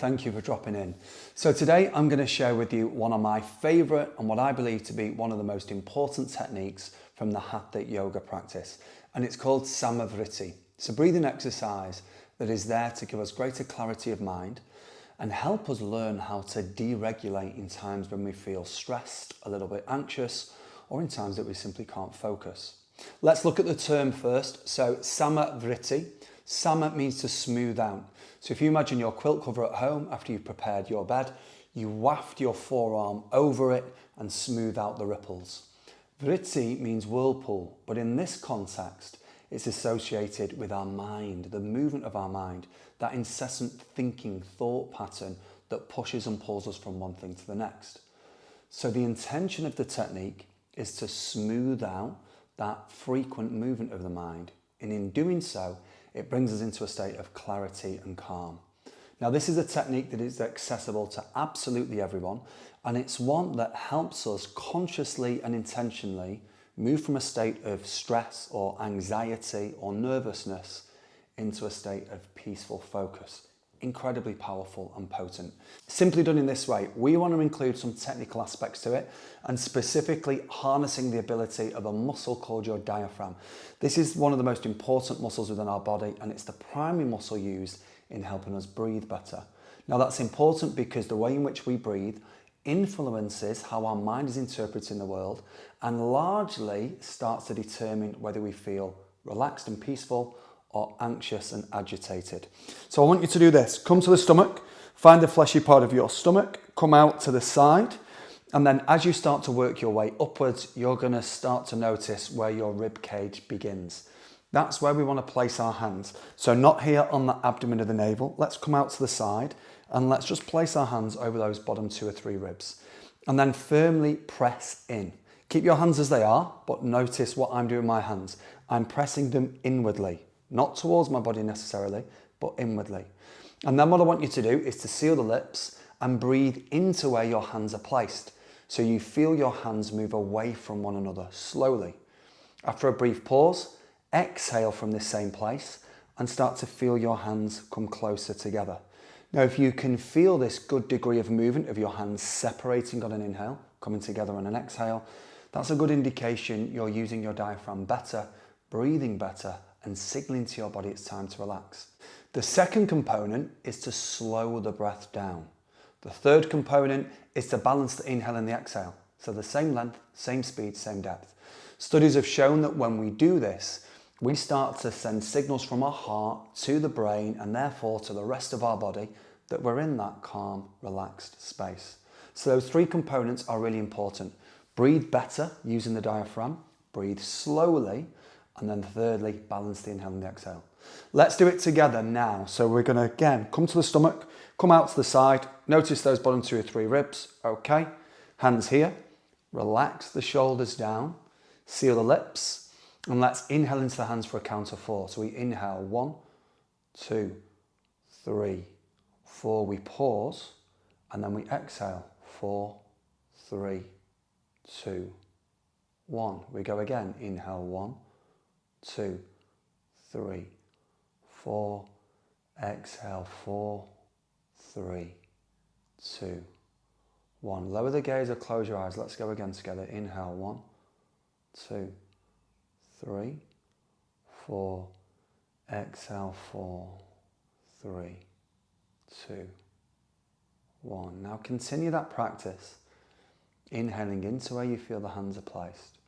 thank you for dropping in. So today I'm going to share with you one of my favourite and what I believe to be one of the most important techniques from the Hatha yoga practice, and it's called Vritti. It's a breathing exercise that is there to give us greater clarity of mind and help us learn how to deregulate in times when we feel stressed, a little bit anxious, or in times that we simply can't focus. Let's look at the term first. So Vritti. Sama means to smooth out. So if you imagine your quilt cover at home after you've prepared your bed, you waft your forearm over it and smooth out the ripples. Vritti means whirlpool, but in this context, it's associated with our mind, the movement of our mind, that incessant thinking thought pattern that pushes and pulls us from one thing to the next. So the intention of the technique is to smooth out that frequent movement of the mind, and in doing so, it brings us into a state of clarity and calm. Now, this is a technique that is accessible to absolutely everyone, and it's one that helps us consciously and intentionally move from a state of stress or anxiety or nervousness into a state of peaceful focus. Incredibly powerful and potent. Simply done in this way, we want to include some technical aspects to it, and specifically harnessing the ability of a muscle called your diaphragm. This is one of the most important muscles within our body, and it's the primary muscle used in helping us breathe better. Now that's important because the way in which we breathe influences how our mind is interpreting the world, and largely starts to determine whether we feel relaxed and peaceful or anxious and agitated. So I want you to do this. Come to the stomach, find the fleshy part of your stomach, come out to the side, and then as you start to work your way upwards, you're going to start to notice where your rib cage begins. That's where we want to place our hands. So not here on the abdomen of the navel. Let's come out to the side and let's just place our hands over those bottom 2 or 3 ribs, and then firmly press in. Keep your hands as they are, but notice what I'm doing with my hands. I'm pressing them inwardly. Not towards my body necessarily, but inwardly. And then what I want you to do is to seal the lips and breathe into where your hands are placed. So you feel your hands move away from one another slowly. After a brief pause, exhale from this same place and start to feel your hands come closer together. Now, if you can feel this good degree of movement of your hands separating on an inhale, coming together on an exhale, that's a good indication you're using your diaphragm better, breathing better, and signaling to your body it's time to relax. The second component is to slow the breath down. The third component is to balance the inhale and the exhale. So the same length, same speed, same depth. Studies have shown that when we do this, we start to send signals from our heart to the brain and therefore to the rest of our body that we're in that calm, relaxed space. So those 3 components are really important. Breathe better using the diaphragm, breathe slowly, and then thirdly, balance the inhale and the exhale. Let's do it together now. So we're going to, again, come to the stomach, come out to the side, notice those bottom 2 or 3 ribs, okay? Hands here, relax the shoulders down, seal the lips, and let's inhale into the hands for a count of 4. So we inhale 1, 2, 3, 4. We pause, and then we exhale 4, 3, 2, 1. We go again, inhale 1, 2, 3, 4, exhale 4, 3, 2, 1. Lower the gaze or close your eyes. Let's go again together. Inhale 1, 2, 3, 4, exhale 4, 3, 2, 1. Now continue that practice, inhaling into where you feel the hands are placed.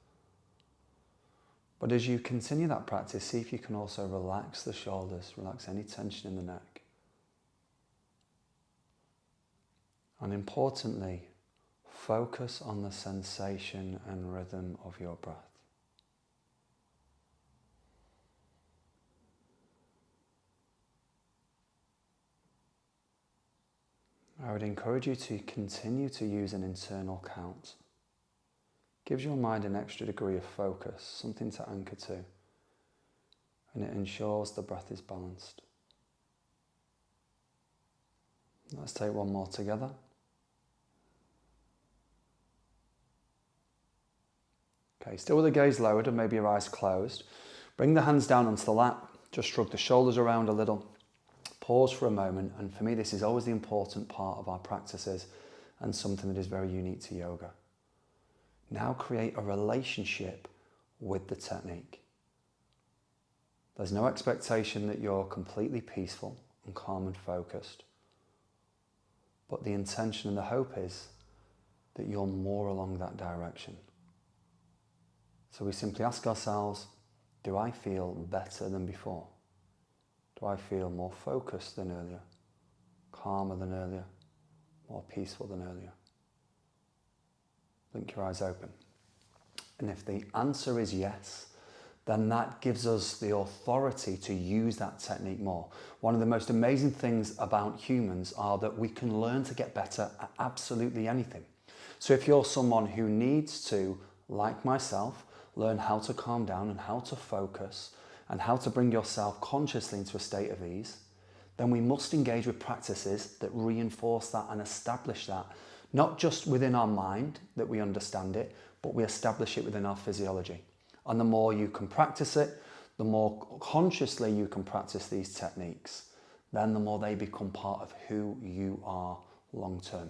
But as you continue that practice, see if you can also relax the shoulders, relax any tension in the neck. And importantly, focus on the sensation and rhythm of your breath. I would encourage you to continue to use an internal count. Gives your mind an extra degree of focus, something to anchor to, and it ensures the breath is balanced. Let's take one more together. Okay, still with the gaze lowered and maybe your eyes closed. Bring the hands down onto the lap, just shrug the shoulders around a little, pause for a moment, and for me this is always the important part of our practices and something that is very unique to yoga. Now create a relationship with the technique. There's no expectation that you're completely peaceful and calm and focused, but the intention and the hope is that you're more along that direction. So we simply ask ourselves, do I feel better than before? Do I feel more focused than earlier, calmer than earlier, more peaceful than earlier? Blink your eyes open. And if the answer is yes, then that gives us the authority to use that technique more. One of the most amazing things about humans are that we can learn to get better at absolutely anything. So if you're someone who needs to, like myself, learn how to calm down and how to focus and how to bring yourself consciously into a state of ease, then we must engage with practices that reinforce that and establish that, not just within our mind that we understand it, but we establish it within our physiology. And the more you can practice it, the more consciously you can practice these techniques, then the more they become part of who you are long term.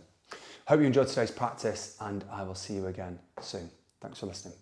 Hope you enjoyed today's practice, and I will see you again soon. Thanks for listening.